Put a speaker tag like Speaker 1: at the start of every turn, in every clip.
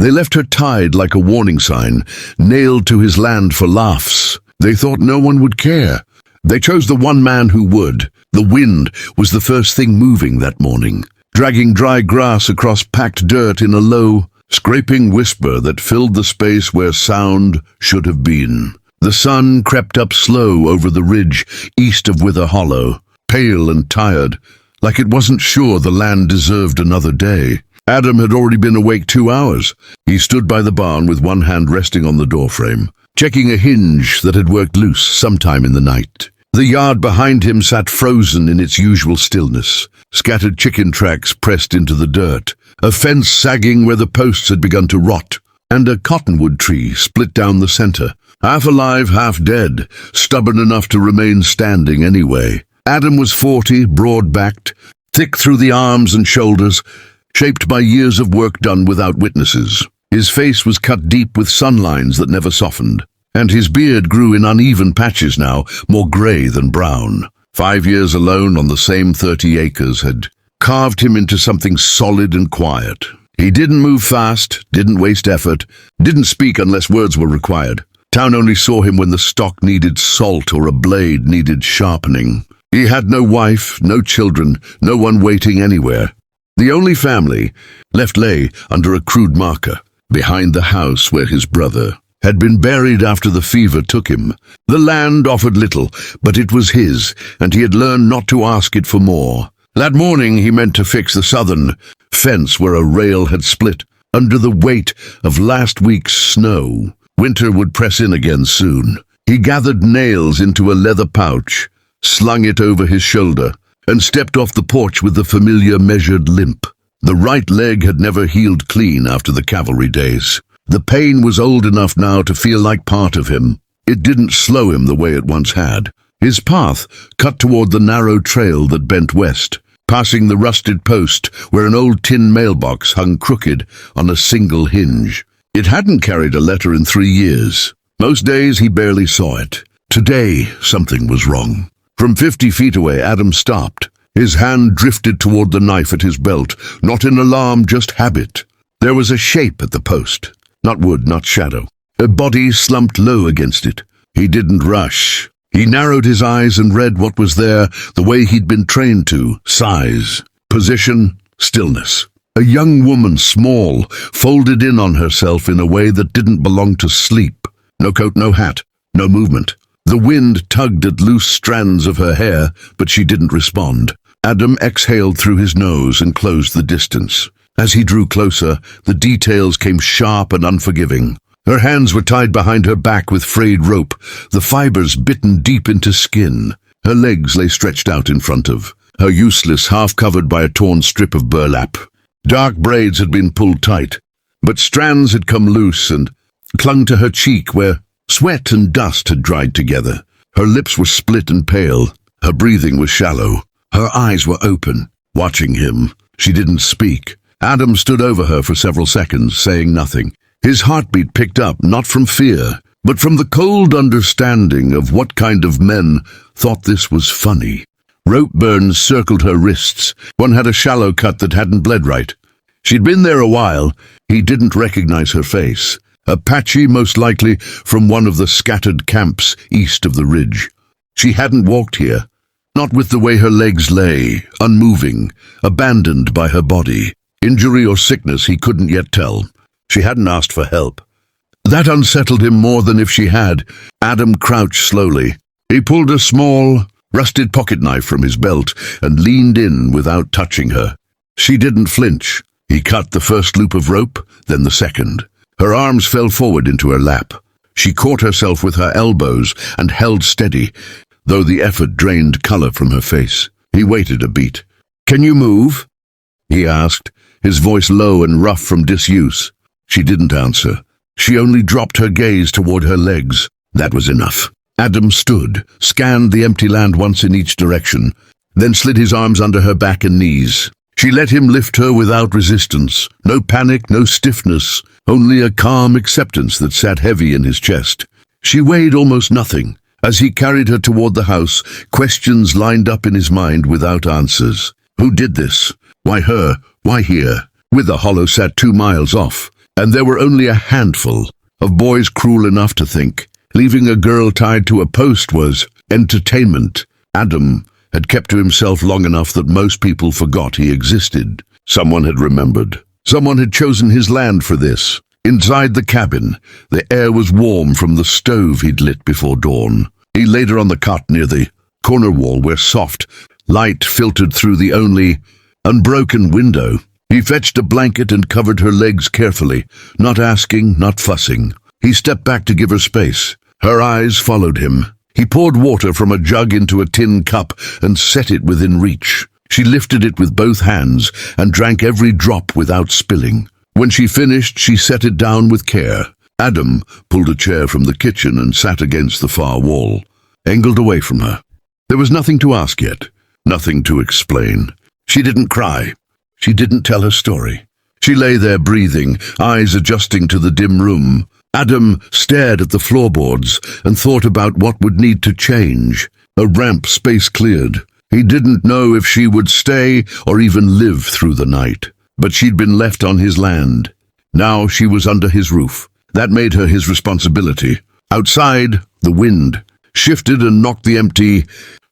Speaker 1: They left her tied like a warning sign, nailed to his land for laughs. They thought no one would care. They chose the one man who would. The wind was the first thing moving that morning, dragging dry grass across packed dirt in a low, scraping whisper that filled the space where sound should have been. The sun crept up slow over the ridge east of Wither Hollow, pale and tired, like it wasn't sure the land deserved another day. Adam had already been awake 2 hours. He stood by the barn with one hand resting on the doorframe, checking a hinge that had worked loose sometime in the night. The yard behind him sat frozen in its usual stillness, scattered chicken tracks pressed into the dirt, a fence sagging where the posts had begun to rot, and a cottonwood tree split down the center, half alive, half dead, stubborn enough to remain standing anyway. Adam was 40, broad-backed, thick through the arms and shoulders, shaped by years of work done without witnesses. His face was cut deep with sun lines that never softened, and his beard grew in uneven patches now, more grey than brown. 5 years alone on the same 30 acres had carved him into something solid and quiet. He didn't move fast, didn't waste effort, didn't speak unless words were required. Town only saw him when the stock needed salt or a blade needed sharpening. He had no wife, no children, no one waiting anywhere. The only family left lay under a crude marker, behind the house where his brother had been buried after the fever took him. The land offered little, but it was his, and he had learned not to ask it for more. That morning he meant to fix the southern fence where a rail had split under the weight of last week's snow. Winter would press in again soon. He gathered nails into a leather pouch, slung it over his shoulder, and stepped off the porch with the familiar measured limp. The right leg had never healed clean after the cavalry days. The pain was old enough now to feel like part of him. It didn't slow him the way it once had. His path cut toward the narrow trail that bent west, passing the rusted post where an old tin mailbox hung crooked on a single hinge. It hadn't carried a letter in 3 years. Most days he barely saw it. Today, something was wrong. From 50 feet away, Adam stopped. His hand drifted toward the knife at his belt, not in alarm, just habit. There was a shape at the post. Not wood, not shadow. A body slumped low against it. He didn't rush. He narrowed his eyes and read what was there the way he'd been trained to: size, position, stillness. A young woman, small, folded in on herself in a way that didn't belong to sleep. No coat, no hat, no movement. The wind tugged at loose strands of her hair, but she didn't respond. Adam exhaled through his nose and closed the distance. As he drew closer, the details came sharp and unforgiving. Her hands were tied behind her back with frayed rope, the fibers bitten deep into skin. Her legs lay stretched out in front of her, useless, half covered by a torn strip of burlap. Dark braids had been pulled tight, but strands had come loose and clung to her cheek where sweat and dust had dried together. Her lips were split and pale. Her breathing was shallow. Her eyes were open, watching him. She didn't speak. Adam stood over her for several seconds, saying nothing. His heartbeat picked up, not from fear, but from the cold understanding of what kind of men thought this was funny. Rope burns circled her wrists. One had a shallow cut that hadn't bled right. She'd been there a while. He didn't recognize her face. Apache, most likely from one of the scattered camps east of the ridge. She hadn't walked here, not with the way her legs lay, unmoving, abandoned by her body. Injury or sickness, he couldn't yet tell. She hadn't asked for help. That unsettled him more than if she had. Adam crouched slowly. He pulled a small, rusted pocket knife from his belt and leaned in without touching her. She didn't flinch. He cut the first loop of rope, then the second. Her arms fell forward into her lap. She caught herself with her elbows and held steady, though the effort drained color from her face. He waited a beat. "Can you move?" he asked, his voice low and rough from disuse. She didn't answer. She only dropped her gaze toward her legs. That was enough. Adam stood, scanned the empty land once in each direction, then slid his arms under her back and knees. She let him lift her without resistance. No panic, no stiffness, only a calm acceptance that sat heavy in his chest. She weighed almost nothing. As he carried her toward the house, questions lined up in his mind without answers. Who did this? Why her? Why here? Wither Hollow sat 2 miles off. and there were only a handful of boys cruel enough to think leaving a girl tied to a post was entertainment. Adam had kept to himself long enough that most people forgot he existed. Someone had remembered. Someone had chosen his land for this. Inside the cabin, the air was warm from the stove he'd lit before dawn. He laid her on the cot near the corner wall where soft light filtered through the only unbroken window. He fetched a blanket and covered her legs carefully, not asking, not fussing. He stepped back to give her space. Her eyes followed him. He poured water from a jug into a tin cup and set it within reach. She lifted it with both hands and drank every drop without spilling. When she finished, she set it down with care. Adam pulled a chair from the kitchen and sat against the far wall, angled away from her. There was nothing to ask yet, nothing to explain. She didn't cry. She didn't tell her story. She lay there breathing, eyes adjusting to the dim room. Adam stared at the floorboards and thought about what would need to change. A ramp space cleared. He didn't know if she would stay or even live through the night. But she'd been left on his land. Now she was under his roof. That made her his responsibility. Outside, the wind shifted and knocked the empty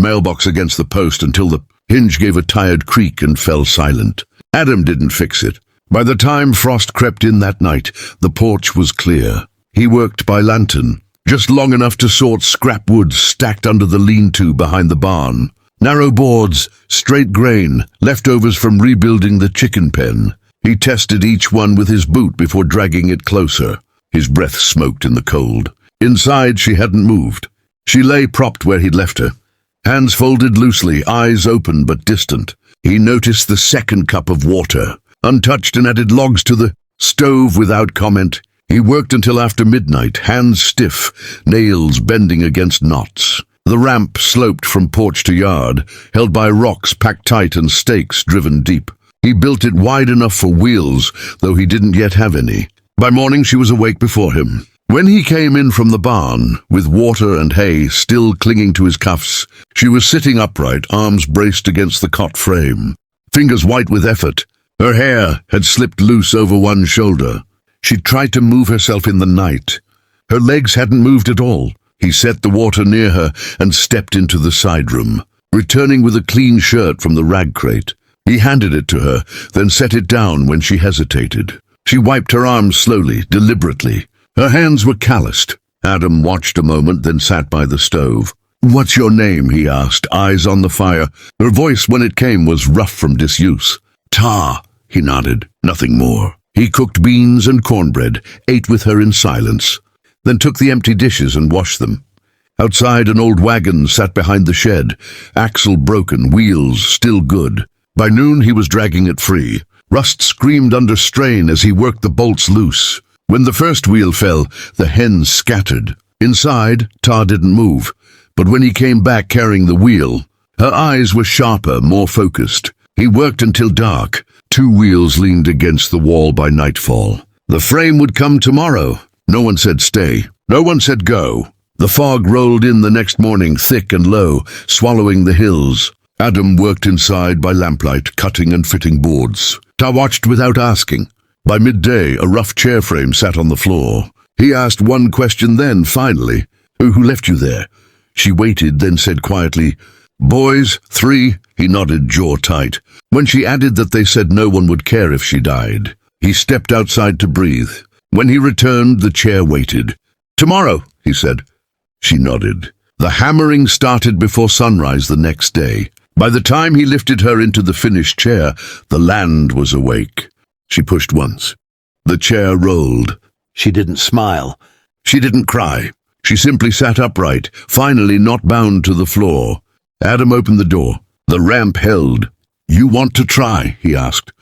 Speaker 1: mailbox against the post until the hinge gave a tired creak and fell silent. Adam didn't fix it. By the time frost crept in that night, the porch was clear. He worked by lantern, just long enough to sort scrap wood stacked under the lean-to behind the barn. Narrow boards, straight grain, leftovers from rebuilding the chicken pen. He tested each one with his boot before dragging it closer. His breath smoked in the cold. Inside, she hadn't moved. She lay propped where he'd left her, hands folded loosely, eyes open but distant. He noticed the second cup of water, untouched, and added logs to the stove without comment. He worked until after midnight, hands stiff, nails bending against knots. The ramp sloped from porch to yard, held by rocks packed tight and stakes driven deep. He built it wide enough for wheels, though he didn't yet have any. By morning she was awake before him. When he came in from the barn, with water and hay still clinging to his cuffs, she was sitting upright, arms braced against the cot frame, fingers white with effort. Her hair had slipped loose over one shoulder. She'd tried to move herself in the night. Her legs hadn't moved at all. He set the water near her and stepped into the side room, returning with a clean shirt from the rag crate. He handed it to her, then set it down when she hesitated. She wiped her arms slowly, deliberately. Her hands were calloused. Adam watched a moment, then sat by the stove. "What's your name?" he asked, eyes on the fire. Her voice, when it came, was rough from disuse. "Ta," he nodded, nothing more. He cooked beans and cornbread, ate with her in silence, then took the empty dishes and washed them. Outside, an old wagon sat behind the shed, axle broken, wheels still good. By noon, he was dragging it free. Rust screamed under strain as he worked the bolts loose. When the first wheel fell, the hens scattered. Inside, Ta didn't move, but when he came back carrying the wheel, her eyes were sharper, more focused. He worked until dark. 2 wheels leaned against the wall by nightfall. The frame would come tomorrow. No one said stay. No one said go. The fog rolled in the next morning, thick and low, swallowing the hills. Adam worked inside by lamplight, cutting and fitting boards. Ta watched without asking. By midday, a rough chair frame sat on the floor. He asked one question then, finally. Who left you there?" She waited, then said quietly, "Boys, 3. He nodded, jaw tight. When she added that they said no one would care if she died, he stepped outside to breathe. When he returned, the chair waited. "Tomorrow," he said. She nodded. The hammering started before sunrise the next day. By the time he lifted her into the finished chair, the land was awake. She pushed once. The chair rolled. She didn't smile. She didn't cry. She simply sat upright, finally not bound to the floor. Adam opened the door. The ramp held. "You want to try?" he asked.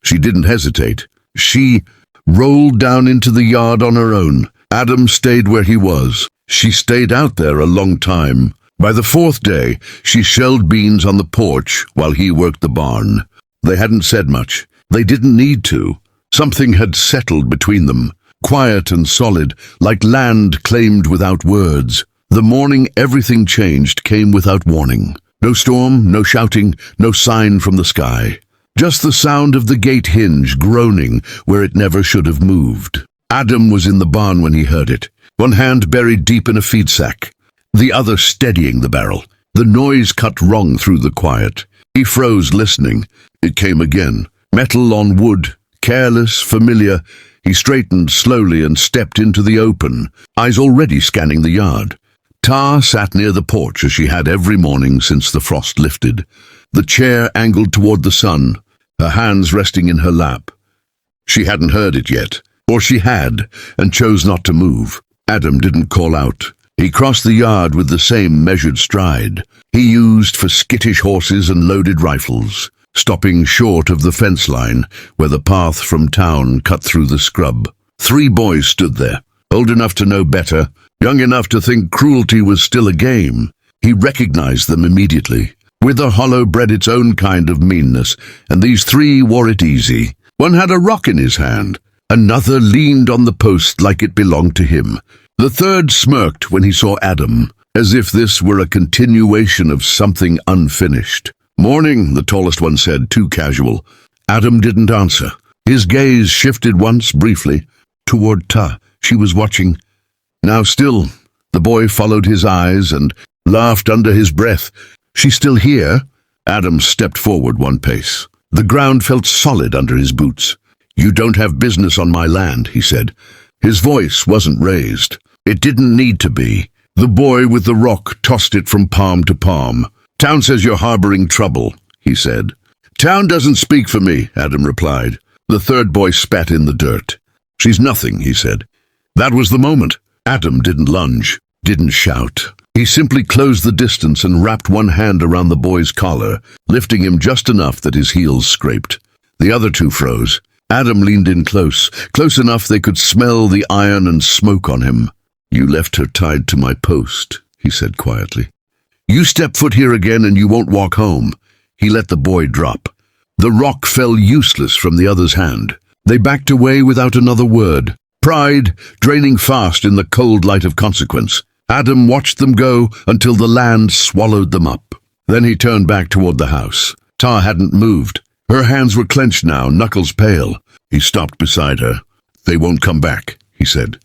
Speaker 1: She didn't hesitate. She rolled down into the yard on her own. Adam stayed where he was. She stayed out there a long time. By the 4th day, she shelled beans on the porch while he worked the barn. They hadn't said much. They didn't need to. Something had settled between them, quiet and solid, like land claimed without words. The morning everything changed came without warning. No storm, no shouting, no sign from the sky. Just the sound of the gate hinge groaning where it never should have moved. Adam was in the barn when he heard it, one hand buried deep in a feed sack, the other steadying the barrel. The noise cut wrong through the quiet. He froze, listening. It came again. Metal on wood, careless, familiar. He straightened slowly and stepped into the open, eyes already scanning the yard. Tar sat near the porch as she had every morning since the frost lifted, the chair angled toward the sun, her hands resting in her lap. She hadn't heard it yet, or she had, and chose not to move. Adam didn't call out. He crossed the yard with the same measured stride he used for skittish horses and loaded rifles, stopping short of the fence line where the path from town cut through the scrub. 3 boys stood there, old enough to know better, young enough to think cruelty was still a game. He recognized them immediately. Wither Hollow bred its own kind of meanness, and these 3 wore it easy. One had a rock in his hand. Another leaned on the post like it belonged to him. The third smirked when he saw Adam, as if this were a continuation of something unfinished. "Morning," the tallest one said, too casual. Adam didn't answer. His gaze shifted once, briefly, toward Ta. She was watching. Now still, the boy followed his eyes and laughed under his breath. "She's still here?" Adam stepped forward 1 pace. The ground felt solid under his boots. "You don't have business on my land," he said. His voice wasn't raised. It didn't need to be. The boy with the rock tossed it from palm to palm. "Town says you're harboring trouble," he said. "Town doesn't speak for me," Adam replied. The third boy spat in the dirt. "She's nothing," he said. That was the moment. Adam didn't lunge, didn't shout. He simply closed the distance and wrapped one hand around the boy's collar, lifting him just enough that his heels scraped. The other 2 froze. Adam leaned in close enough they could smell the iron and smoke on him. "You left her tied to my post," he said quietly. "You step foot here again and you won't walk home." He let the boy drop. The rock fell useless from the other's hand. They backed away without another word, pride draining fast in the cold light of consequence. Adam watched them go until the land swallowed them up. Then he turned back toward the house. Ta hadn't moved. Her hands were clenched now, knuckles pale. He stopped beside her. "They won't come back," he said.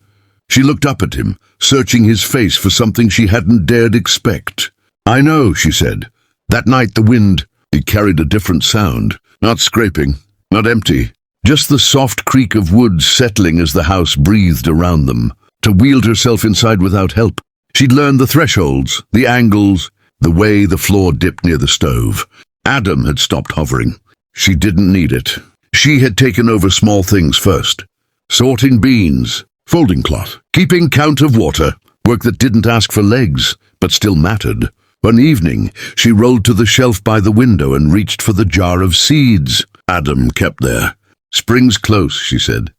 Speaker 1: She looked up at him, searching his face for something she hadn't dared expect. "I know," she said. "That night the wind, it carried a different sound. Not scraping, not empty. Just the soft creak of wood settling as the house breathed around them. To wield herself inside without help. She'd learned the thresholds, the angles, the way the floor dipped near the stove. Adam had stopped hovering. She didn't need it. She had taken over small things first. Sorting beans, folding cloth, keeping count of water, work that didn't ask for legs, but still mattered. One evening, she rolled to the shelf by the window and reached for the jar of seeds. Adam kept there. "Spring's close," she said.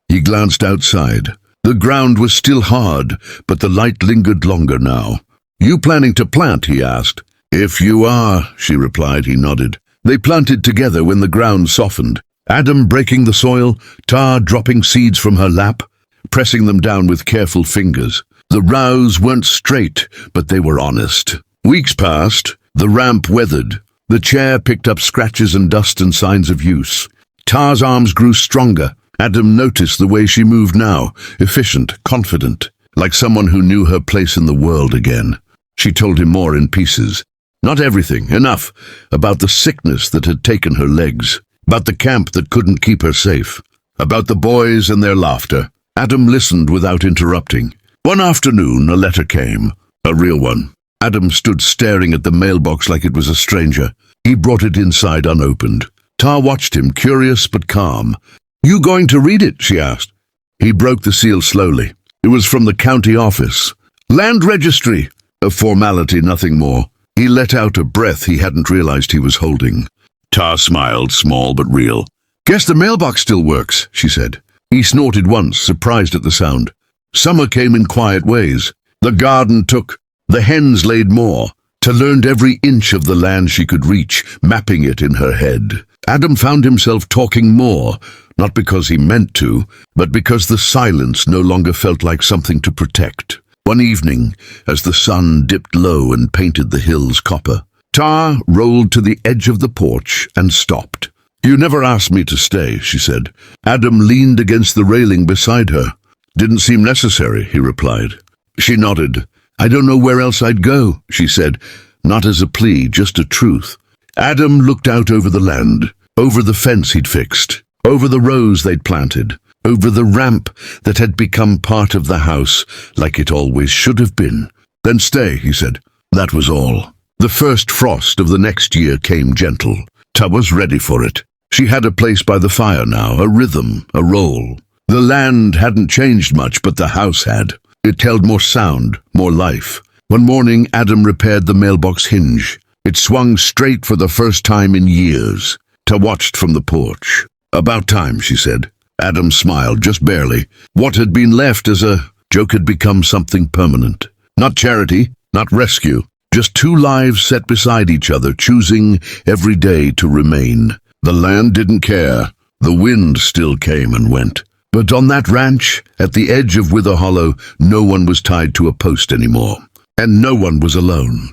Speaker 1: He glanced outside. The ground was still hard, but the light lingered longer now. "You planning to plant?" he asked. "If you are," she replied. He nodded. They planted together when the ground softened. Adam breaking the soil, Ta dropping seeds from her lap, pressing them down with careful fingers. The rows weren't straight, but they were honest. Weeks passed. The ramp weathered. The chair picked up scratches and dust and signs of use. Ta's arms grew stronger. Adam noticed the way she moved now, efficient, confident, like someone who knew her place in the world again. She told him more in pieces. Not everything, enough, about the sickness that had taken her legs, about the camp that couldn't keep her safe, about the boys and their laughter. Adam listened without interrupting. One afternoon, a letter came, a real one. Adam stood staring at the mailbox like it was a stranger. He brought it inside unopened. Ta watched him, curious but calm. "You going to read it?" she asked. He broke the seal slowly. It was from the county office. "Land registry." A formality, nothing more. He let out a breath he hadn't realized he was holding. Ta smiled, small but real. "Guess the mailbox still works," she said. He snorted once, surprised at the sound. Summer came in quiet ways. The garden took. The hens laid more. Ta learned every inch of the land she could reach, mapping it in her head. Adam found himself talking more, not because he meant to, but because the silence no longer felt like something to protect. One evening, as the sun dipped low and painted the hills copper, Ta rolled to the edge of the porch and stopped. "You never asked me to stay," she said. Adam leaned against the railing beside her. "Didn't seem necessary," he replied. She nodded. "I don't know where else I'd go," she said, not as a plea, just a truth. Adam looked out over the land, over the fence he'd fixed, over the rows they'd planted, over the ramp that had become part of the house like it always should have been. "Then stay," he said. That was all. The first frost of the next year came gentle. Ta was ready for it. She had a place by the fire now, a rhythm, a role. The land hadn't changed much, but the house had. It held more sound, more life. One morning, Adam repaired the mailbox hinge. It swung straight for the first time in years. Ta watched from the porch. "About time," she said. Adam smiled, just barely. What had been left as a joke had become something permanent. Not charity, not rescue, just two lives set beside each other, choosing every day to remain. The land didn't care. The wind still came and went. But on that ranch, at the edge of Wither Hollow, no one was tied to a post anymore. And no one was alone.